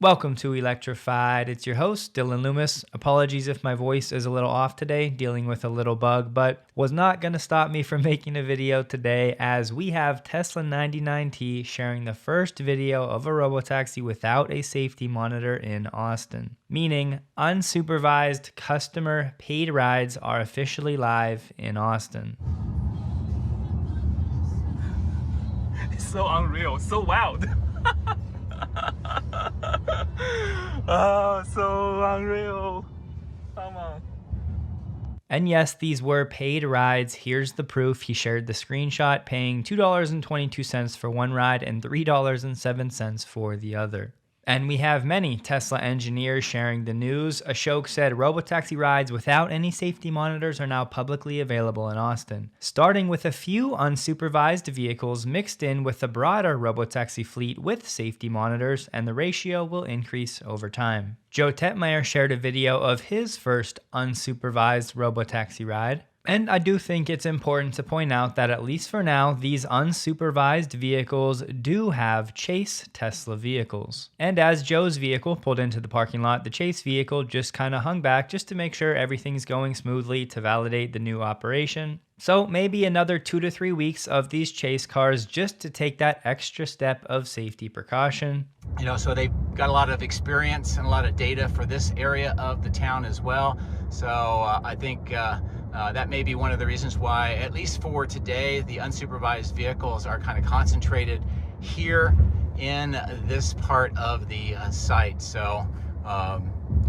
Welcome to Electrified. It's your host, Dylan Loomis. Apologies if my voice is a little off today, dealing with a little bug, but was not going to stop me from making a video today as we have Tesla 99T sharing the first video of a robotaxi without a safety monitor in Austin. Meaning, unsupervised customer paid rides are officially live in Austin. It's so unreal, so wild. Oh, so unreal. Come on. And yes, these were paid rides. Here's the proof. He shared the screenshot, paying $2.22 for one ride and $3.07 for the other. And we have many Tesla engineers sharing the news. Ashok said robotaxi rides without any safety monitors are now publicly available in Austin, starting with a few unsupervised vehicles mixed in with a broader robotaxi fleet with safety monitors, and the ratio will increase over time. Joe Tetmeyer shared a video of his first unsupervised robotaxi ride. And I do think it's important to point out that at least for now, these unsupervised vehicles do have Chase Tesla vehicles. And as Joe's vehicle pulled into the parking lot, the Chase vehicle just kind of hung back just to make sure everything's going smoothly to validate the new operation. So maybe another 2 to 3 weeks of these Chase cars just to take that extra step of safety precaution. So they've got a lot of experience and a lot of data for this area of the town as well. So I think that may be one of the reasons why, at least for today, the unsupervised vehicles are kind of concentrated here in this part of the site. So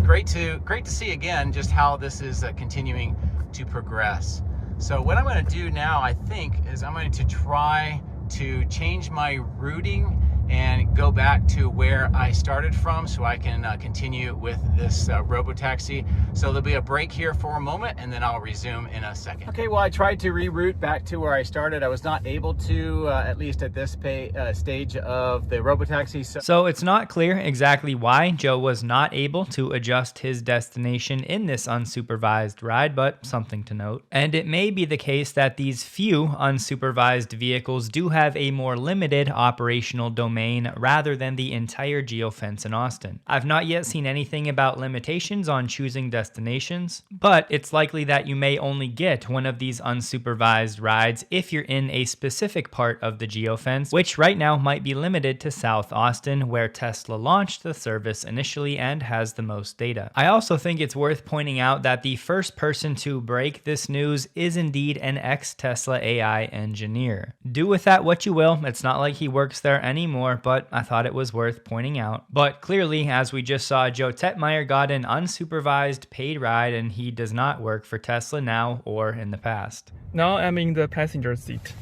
great to see again just how this is continuing to progress. So what I'm going to do now, I think, is I'm going to try to change my routing and go back to where I started from so I can continue with this robotaxi. So there'll be a break here for a moment and then I'll resume in a second. Okay, well, I tried to reroute back to where I started. I was not able to, at least at this stage of the robotaxi. So it's not clear exactly why Joe was not able to adjust his destination in this unsupervised ride, but something to note. And it may be the case that these few unsupervised vehicles do have a more limited operational domain rather than the entire geofence in Austin. I've not yet seen anything about limitations on choosing destinations, but it's likely that you may only get one of these unsupervised rides if you're in a specific part of the geofence, which right now might be limited to South Austin, where Tesla launched the service initially and has the most data. I also think it's worth pointing out that the first person to break this news is indeed an ex-Tesla AI engineer. Do with that what you will. It's not like he works there anymore, but I thought it was worth pointing out. But clearly, as we just saw, Joe Tetmeyer got an unsupervised paid ride and he does not work for Tesla now or in the past. Now I'm in the passenger seat.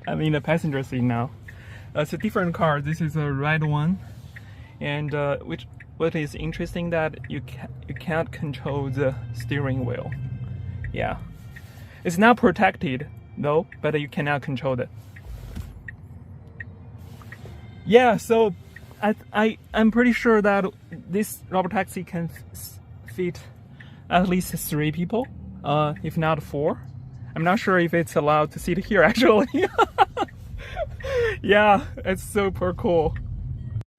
I'm in the passenger seat now. It's a different car. This is a red one. And what is interesting that you can't control the steering wheel. Yeah. It's not protected though, but you cannot control it. Yeah, so I'm pretty sure that this robotaxi can fit at least 3 people, if not 4. I'm not sure if it's allowed to sit here actually. Yeah, it's super cool.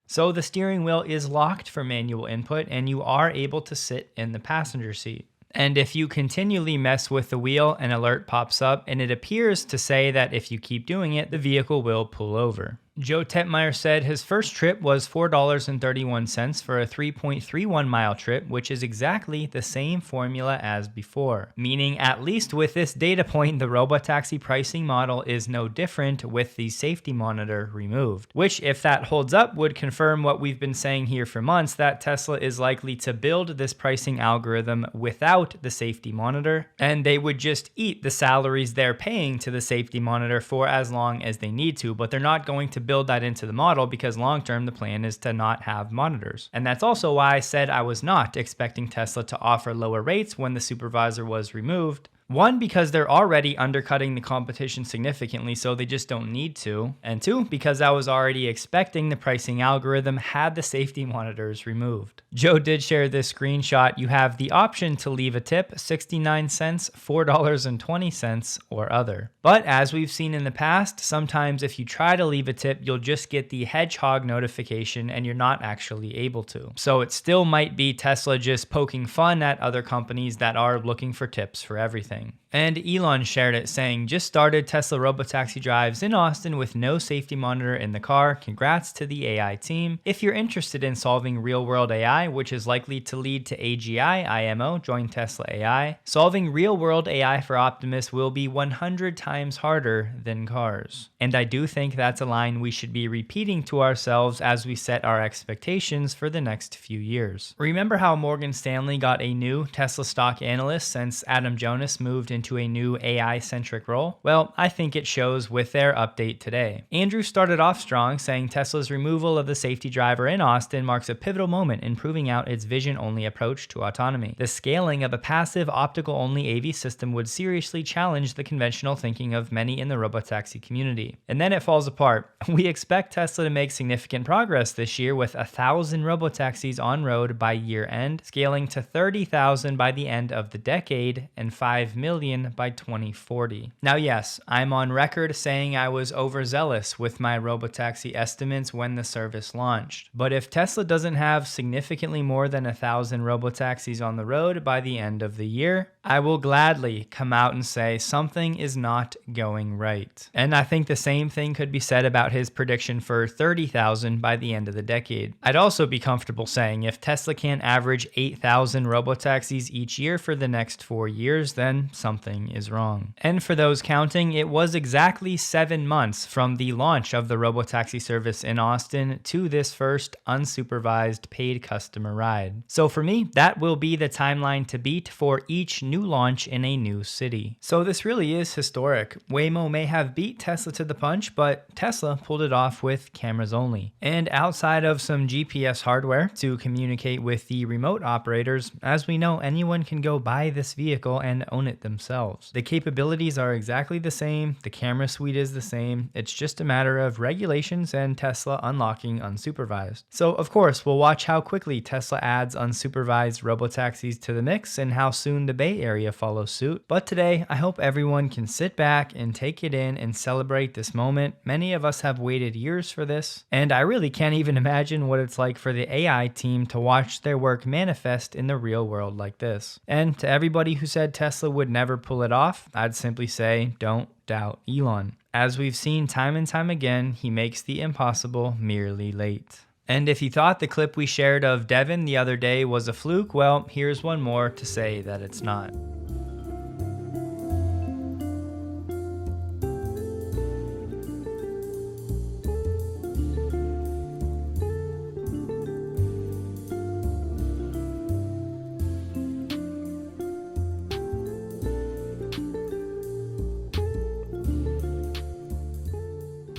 So the steering wheel is locked for manual input and you are able to sit in the passenger seat. And if you continually mess with the wheel, an alert pops up and it appears to say that if you keep doing it, the vehicle will pull over. Joe Tetmeyer said his first trip was $4.31 for a 3.31 mile trip, which is exactly the same formula as before. Meaning, at least with this data point, the robotaxi pricing model is no different with the safety monitor removed. Which, if that holds up, would confirm what we've been saying here for months, that Tesla is likely to build this pricing algorithm without the safety monitor, and they would just eat the salaries they're paying to the safety monitor for as long as they need to, but they're not going to build that into the model because long-term the plan is to not have monitors. And that's also why I said I was not expecting Tesla to offer lower rates when the supervisor was removed. One, because they're already undercutting the competition significantly, so they just don't need to. And two, because I was already expecting the pricing algorithm had the safety monitors removed. Joe did share this screenshot. You have the option to leave a tip, 69 cents, $4.20, or other. But as we've seen in the past, sometimes if you try to leave a tip, you'll just get the hedgehog notification and you're not actually able to. So it still might be Tesla just poking fun at other companies that are looking for tips for everything. And Elon shared it saying, just started Tesla robotaxi drives in Austin with no safety monitor in the car. Congrats to the AI team. If you're interested in solving real world AI, which is likely to lead to AGI, IMO, join Tesla AI. Solving real world AI for Optimus will be 100 times harder than cars. And I do think that's a line we should be repeating to ourselves as we set our expectations for the next few years. Remember how Morgan Stanley got a new Tesla stock analyst since Adam Jonas moved into a new AI-centric role? Well, I think it shows with their update today. Andrew started off strong, saying Tesla's removal of the safety driver in Austin marks a pivotal moment in proving out its vision-only approach to autonomy. The scaling of a passive optical-only AV system would seriously challenge the conventional thinking of many in the robotaxi community. And then it falls apart. We expect Tesla to make significant progress this year with 1,000 robotaxis on road by year end, scaling to 30,000 by the end of the decade and 5 million by 2040. Now, yes, I'm on record saying I was overzealous with my robotaxi estimates when the service launched. But if Tesla doesn't have significantly more than 1,000 robotaxis on the road by the end of the year, I will gladly come out and say something is not going right. And I think the same thing could be said about his prediction for 30,000 by the end of the decade. I'd also be comfortable saying if Tesla can't average 8,000 robotaxis each year for the next 4 years, then something is wrong. And for those counting, it was exactly 7 months from the launch of the robotaxi service in Austin to this first unsupervised paid customer ride. So for me, that will be the timeline to beat for each new launch in a new city. So this really is historic. Waymo may have beat Tesla to the punch, but Tesla pulled it off with cameras only. And outside of some GPS hardware to communicate with the remote operators, as we know, anyone can go buy this vehicle and own it themselves. The capabilities are exactly the same, the camera suite is the same, it's just a matter of regulations and Tesla unlocking unsupervised. So of course, we'll watch how quickly Tesla adds unsupervised robotaxis to the mix and how soon the Bay Area follows suit. But today, I hope everyone can sit back and take it in and celebrate this moment. Many of us have waited years for this, and I really can't even imagine what it's like for the AI team to watch their work manifest in the real world like this. And to everybody who said Tesla would never pull it off, I'd simply say, don't doubt Elon. As we've seen time and time again, he makes the impossible merely late. And if you thought the clip we shared of Devin the other day was a fluke, well, here's one more to say that it's not.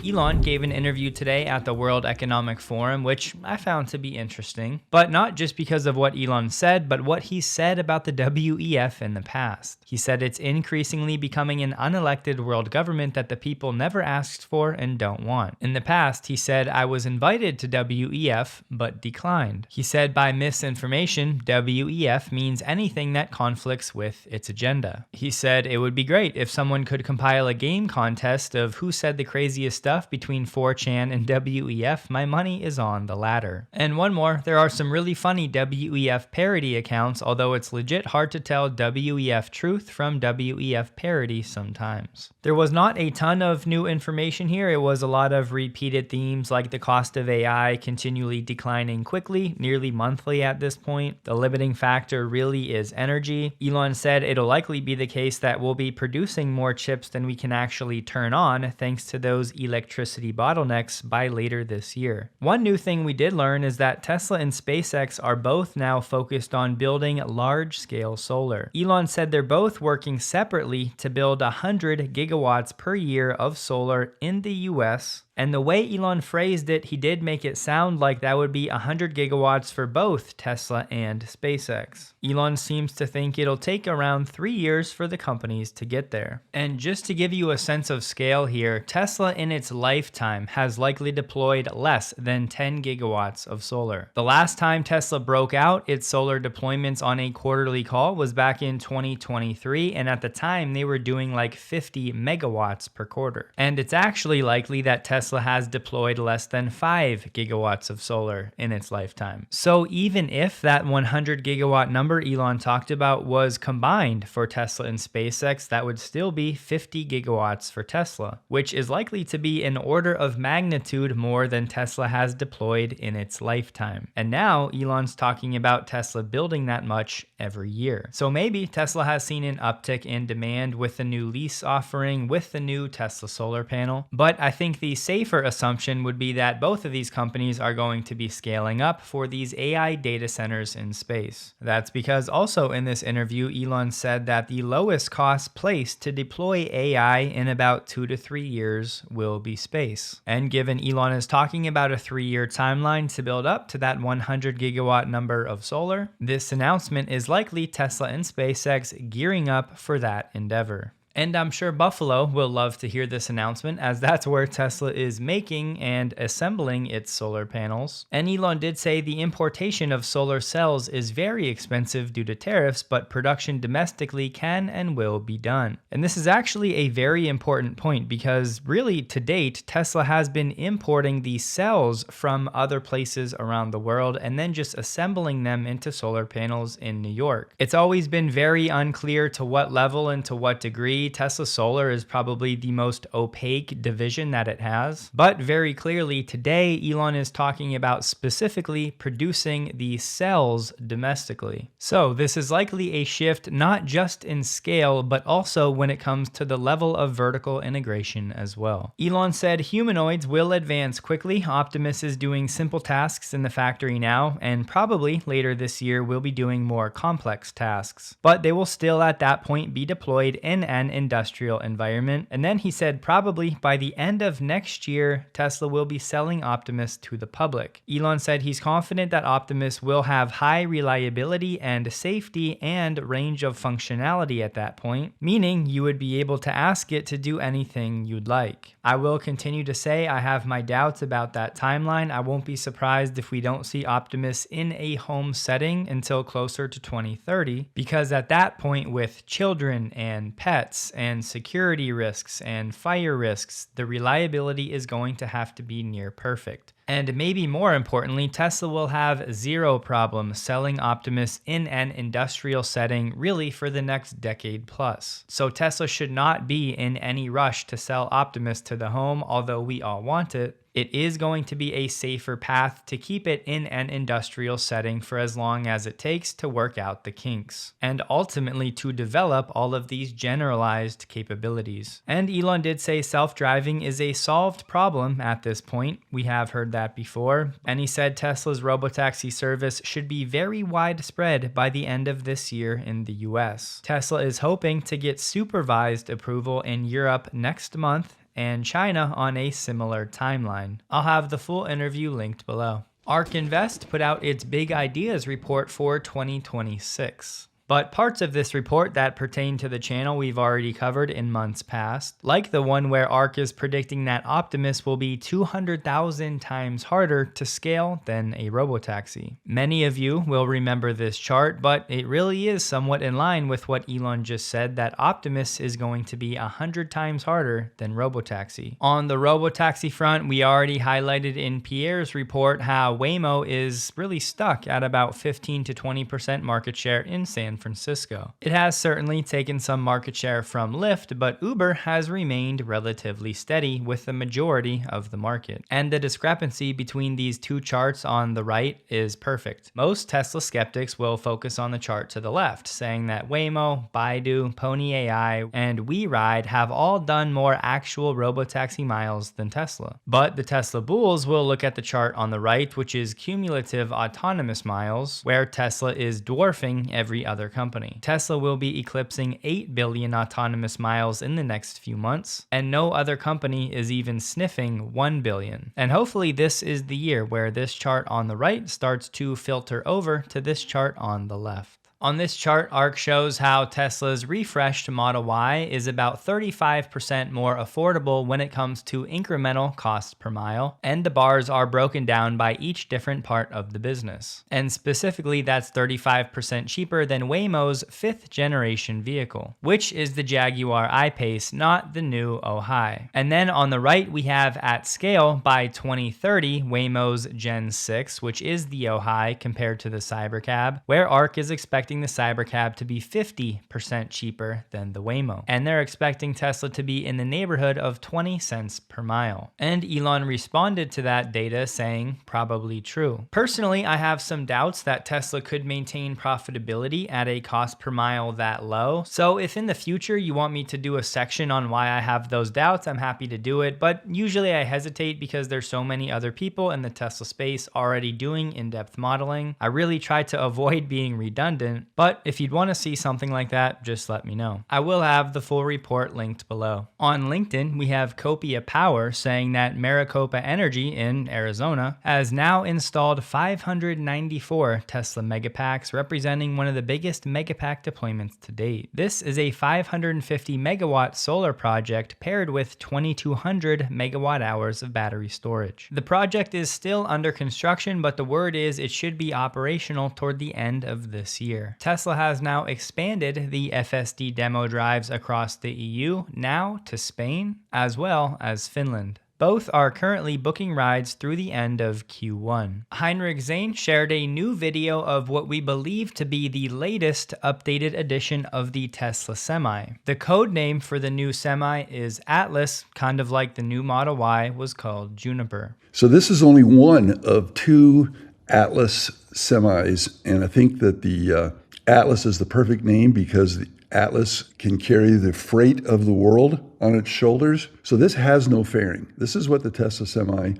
Elon gave an interview today at the World Economic Forum, which I found to be interesting, but not just because of what Elon said, but what he said about the WEF in the past. He said it's increasingly becoming an unelected world government that the people never asked for and don't want. In the past, he said, I was invited to WEF, but declined. He said by misinformation, WEF means anything that conflicts with its agenda. He said it would be great if someone could compile a game contest of who said the craziest stuff between 4chan and WEF. My money is on the latter. And one more, there are some really funny WEF parody accounts, although it's legit hard to tell WEF truth from WEF parody sometimes. There was not a ton of new information here. It was a lot of repeated themes like the cost of AI continually declining quickly, nearly monthly at this point. The limiting factor really is energy. Elon said it'll likely be the case that we'll be producing more chips than we can actually turn on thanks to those electricity bottlenecks by later this year. One new thing we did learn is that Tesla and SpaceX are both now focused on building large-scale solar. Elon said they're both working separately to build 100 gigawatts per year of solar in the US And the way Elon phrased it, he did make it sound like that would be 100 gigawatts for both Tesla and SpaceX. Elon seems to think it'll take around 3 years for the companies to get there. And just to give you a sense of scale here, Tesla in its lifetime has likely deployed less than 10 gigawatts of solar. The last time Tesla broke out its solar deployments on a quarterly call was back in 2023, and at the time they were doing like 50 megawatts per quarter. And it's actually likely that Tesla has deployed less than 5 gigawatts of solar in its lifetime. So even if that 100 gigawatt number Elon talked about was combined for Tesla and SpaceX, that would still be 50 gigawatts for Tesla, which is likely to be an order of magnitude more than Tesla has deployed in its lifetime. And now Elon's talking about Tesla building that much every year. So maybe Tesla has seen an uptick in demand with the new lease offering, with the new Tesla solar panel. But I think the safer assumption would be that both of these companies are going to be scaling up for these AI data centers in space. That's because also in this interview, Elon said that the lowest cost place to deploy AI in about 2 to 3 years will be space. And given Elon is talking about a 3-year timeline to build up to that 100 gigawatt number of solar, this announcement is likely Tesla and SpaceX gearing up for that endeavor. And I'm sure Buffalo will love to hear this announcement, as that's where Tesla is making and assembling its solar panels. And Elon did say the importation of solar cells is very expensive due to tariffs, but production domestically can and will be done. And this is actually a very important point, because really to date, Tesla has been importing these cells from other places around the world and then just assembling them into solar panels in New York. It's always been very unclear to what level and to what degree. Tesla Solar is probably the most opaque division that it has, but very clearly today Elon is talking about specifically producing the cells domestically. So this is likely a shift not just in scale, but also when it comes to the level of vertical integration as well. Elon said humanoids will advance quickly. Optimus is doing simple tasks in the factory now, and probably later this year will be doing more complex tasks, but they will still at that point be deployed in an industrial environment. And then he said probably by the end of next year, Tesla will be selling Optimus to the public. Elon said he's confident that Optimus will have high reliability and safety and range of functionality at that point, meaning you would be able to ask it to do anything you'd like. I will continue to say I have my doubts about that timeline. I won't be surprised if we don't see Optimus in a home setting until closer to 2030, because at that point, with children and pets and security risks and fire risks, the reliability is going to have to be near perfect. And maybe more importantly, Tesla will have zero problem selling Optimus in an industrial setting really for the next decade plus. So Tesla should not be in any rush to sell Optimus to the home, although we all want it. It is going to be a safer path to keep it in an industrial setting for as long as it takes to work out the kinks, and ultimately to develop all of these generalized capabilities. And Elon did say self-driving is a solved problem at this point. We have heard that before. And he said Tesla's robotaxi service should be very widespread by the end of this year in the US. Tesla is hoping to get supervised approval in Europe next month, and China on a similar timeline. I'll have the full interview linked below. ARK Invest put out its Big Ideas report for 2026. But parts of this report that pertain to the channel we've already covered in months past, like the one where ARK is predicting that Optimus will be 200,000 times harder to scale than a robotaxi. Many of you will remember this chart, but it really is somewhat in line with what Elon just said, that Optimus is going to be 100 times harder than robotaxi. On the robotaxi front, we already highlighted in Pierre's report how Waymo is really stuck at about 15 to 20% market share in San Francisco. It has certainly taken some market share from Lyft, but Uber has remained relatively steady with the majority of the market. And the discrepancy between these two charts on the right is perfect. Most Tesla skeptics will focus on the chart to the left, saying that Waymo, Baidu, Pony AI, and WeRide have all done more actual robotaxi miles than Tesla. But the Tesla bulls will look at the chart on the right, which is cumulative autonomous miles, where Tesla is dwarfing every other other company. Tesla will be eclipsing 8 billion autonomous miles in the next few months, and no other company is even sniffing 1 billion. And hopefully this is the year where this chart on the right starts to filter over to this chart on the left. On this chart, ARC shows how Tesla's refreshed Model Y is about 35% more affordable when it comes to incremental cost per mile, and the bars are broken down by each different part of the business. And specifically, that's 35% cheaper than Waymo's 5th generation vehicle, which is the Jaguar I-Pace, not the new Ojai. And then on the right, we have at scale by 2030 Waymo's Gen 6, which is the Ojai compared to the Cybercab, where ARC is expecting the Cybercab to be 50% cheaper than the Waymo. And they're expecting Tesla to be in the neighborhood of 20 cents per mile. And Elon responded to that data saying, probably true. Personally, I have some doubts that Tesla could maintain profitability at a cost per mile that low. So if in the future you want me to do a section on why I have those doubts, I'm happy to do it. But usually I hesitate because there's so many other people in the Tesla space already doing in-depth modeling. I really try to avoid being redundant. But if you'd want to see something like that, just let me know. I will have the full report linked below. On LinkedIn, we have Copia Power saying that Maricopa Energy in Arizona has now installed 594 Tesla Megapacks, representing one of the biggest Megapack deployments to date. This is a 550 megawatt solar project paired with 2,200 megawatt hours of battery storage. The project is still under construction, but the word is it should be operational toward the end of this year. Tesla has now expanded the FSD demo drives across the EU, now to Spain, as well as Finland. Both are currently booking rides through the end of Q1. Heinrich Zane shared a new video of what we believe to be the latest updated edition of the Tesla Semi. The code name for the new Semi is Atlas, kind of like the new Model Y was called Juniper. So this is only one of two Atlas semis, and I think that the Atlas is the perfect name because the Atlas can carry the freight of the world on its shoulders. So this has no fairing. This is what the Tesla Semi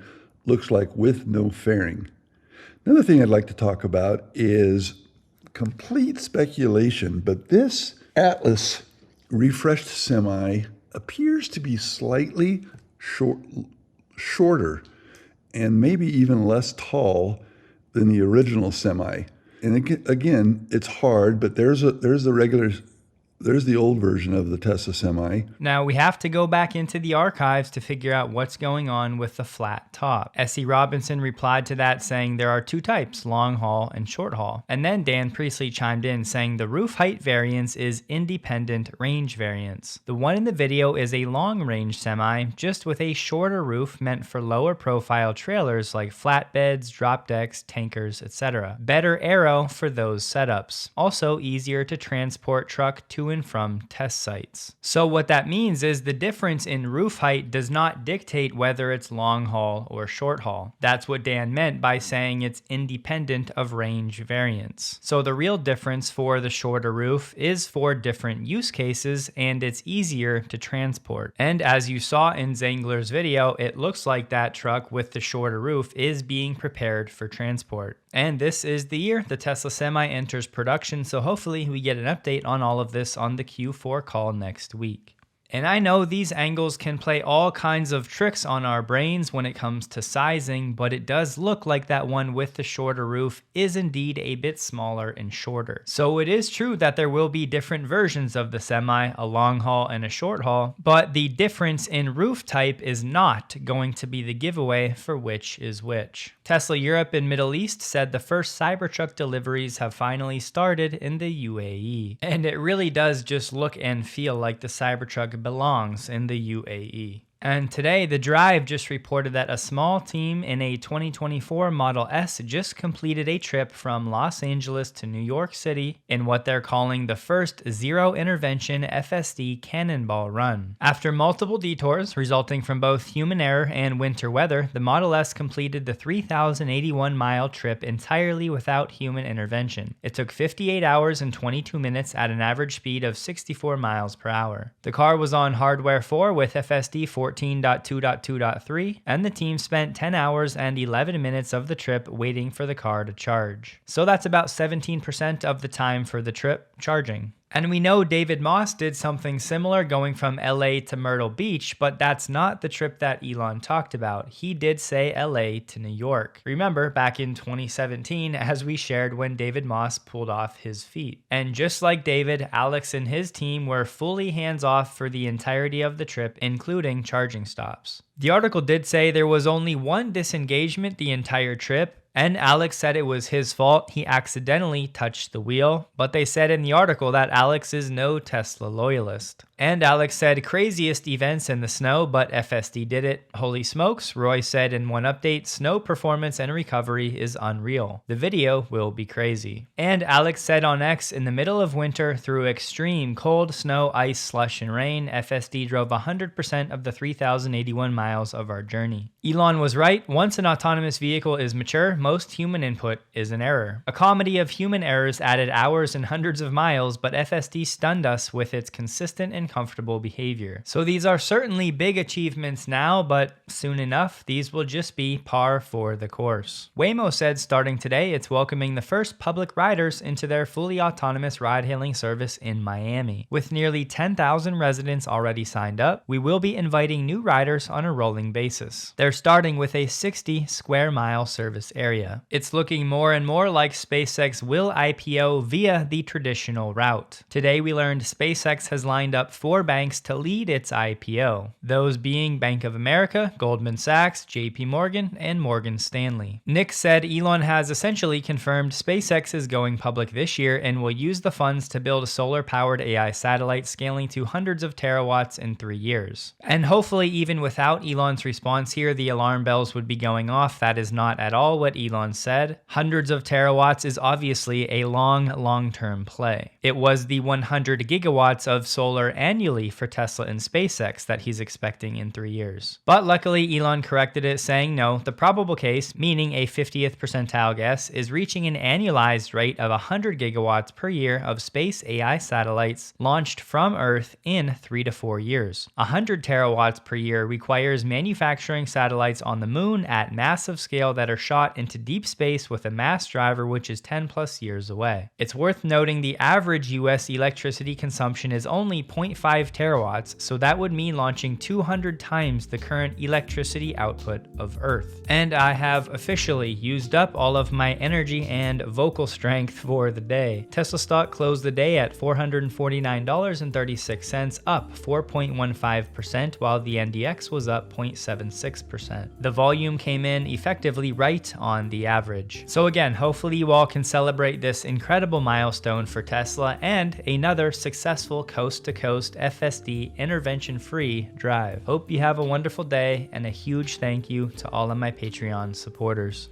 looks like with no fairing. Another thing I'd like to talk about is complete speculation, but this Atlas refreshed Semi appears to be slightly shorter and maybe even less tall than the original Semi. And again, it's hard, but there's the old version of the Tesla Semi. Now we have to go back into the archives to figure out what's going on with the flat top. S.E. Robinson replied to that saying there are two types, long haul and short haul. And then Dan Priestley chimed in saying the roof height variance is independent range variance. The one in the video is a long range Semi, just with a shorter roof meant for lower profile trailers like flatbeds, drop decks, tankers, etc. Better aero for those setups. Also easier to transport truck to and from test sites. So what that means is the difference in roof height does not dictate whether it's long haul or short haul. That's what Dan meant by saying it's independent of range variance. So the real difference for the shorter roof is for different use cases, and it's easier to transport. And as you saw in Zangler's video, it looks like that truck with the shorter roof is being prepared for transport. And this is the year the Tesla Semi enters production, so hopefully we get an update on all of this on the Q4 call next week. And I know these angles can play all kinds of tricks on our brains when it comes to sizing, but it does look like that one with the shorter roof is indeed a bit smaller and shorter. So it is true that there will be different versions of the Semi, a long haul and a short haul, but the difference in roof type is not going to be the giveaway for which is which. Tesla Europe and Middle East said the first Cybertruck deliveries have finally started in the UAE. And it really does just look and feel like the Cybertruck belongs in the UAE. And today, The Drive just reported that a small team in a 2024 Model S just completed a trip from Los Angeles to New York City in what they're calling the first zero-intervention FSD cannonball run. After multiple detours resulting from both human error and winter weather, the Model S completed the 3,081-mile trip entirely without human intervention. It took 58 hours and 22 minutes at an average speed of 64 miles per hour. The car was on hardware 4 with FSD 14 14.2.2.3, and the team spent 10 hours and 11 minutes of the trip waiting for the car to charge. So that's about 17% of the time for the trip charging. And we know David Moss did something similar going from LA to Myrtle Beach, but that's not the trip that Elon talked about. He did say LA to New York. Remember back in 2017, as we shared when David Moss pulled off his feet. And just like David, Alex and his team were fully hands-off for the entirety of the trip, including charging stops. The article did say there was only one disengagement the entire trip, and Alex said it was his fault. He accidentally touched the wheel, but they said in the article that Alex is no Tesla loyalist. And Alex said craziest events in the snow, but FSD did it. Holy smokes, Roy said in one update, snow performance and recovery is unreal. The video will be crazy. And Alex said on X, in the middle of winter through extreme cold, snow, ice, slush, and rain, FSD drove 100% of the 3,081 miles of our journey. Elon was right. Once an autonomous vehicle is mature, most human input is an error. A comedy of human errors added hours and hundreds of miles, but FSD stunned us with its consistent and comfortable behavior. So these are certainly big achievements now, but soon enough, these will just be par for the course. Waymo said starting today, it's welcoming the first public riders into their fully autonomous ride-hailing service in Miami. With nearly 10,000 residents already signed up, we will be inviting new riders on a rolling basis. They're starting with a 60 square mile service area. It's looking more and more like SpaceX will IPO via the traditional route. Today we learned SpaceX has lined up 4 banks to lead its IPO, those being Bank of America, Goldman Sachs, JP Morgan, and Morgan Stanley. Nick said Elon has essentially confirmed SpaceX is going public this year and will use the funds to build a solar-powered AI satellite scaling to hundreds of terawatts in 3 years. And hopefully even without Elon's response here, the alarm bells would be going off. That is not at all what Elon said. Hundreds of terawatts is obviously a long-term play. It was the 100 gigawatts of solar annually for Tesla and SpaceX that he's expecting in 3 years. But luckily, Elon corrected it, saying no, the probable case, meaning a 50th percentile guess, is reaching an annualized rate of 100 gigawatts per year of space AI satellites launched from Earth in 3 to 4 years. 100 terawatts per year requires manufacturing satellites on the moon at massive scale that are shot into deep space with a mass driver which is 10 plus years away. It's worth noting the average US electricity consumption is only 0.5 terawatts, so that would mean launching 200 times the current electricity output of Earth. And I have officially used up all of my energy and vocal strength for the day. Tesla stock closed the day at $449.36, up 4.15%, while the NDX was up 0.76%. The volume came in effectively right on the average. So again, hopefully you all can celebrate this incredible milestone for Tesla and another successful coast-to-coast FSD intervention-free drive. Hope you have a wonderful day, and a huge thank you to all of my Patreon supporters.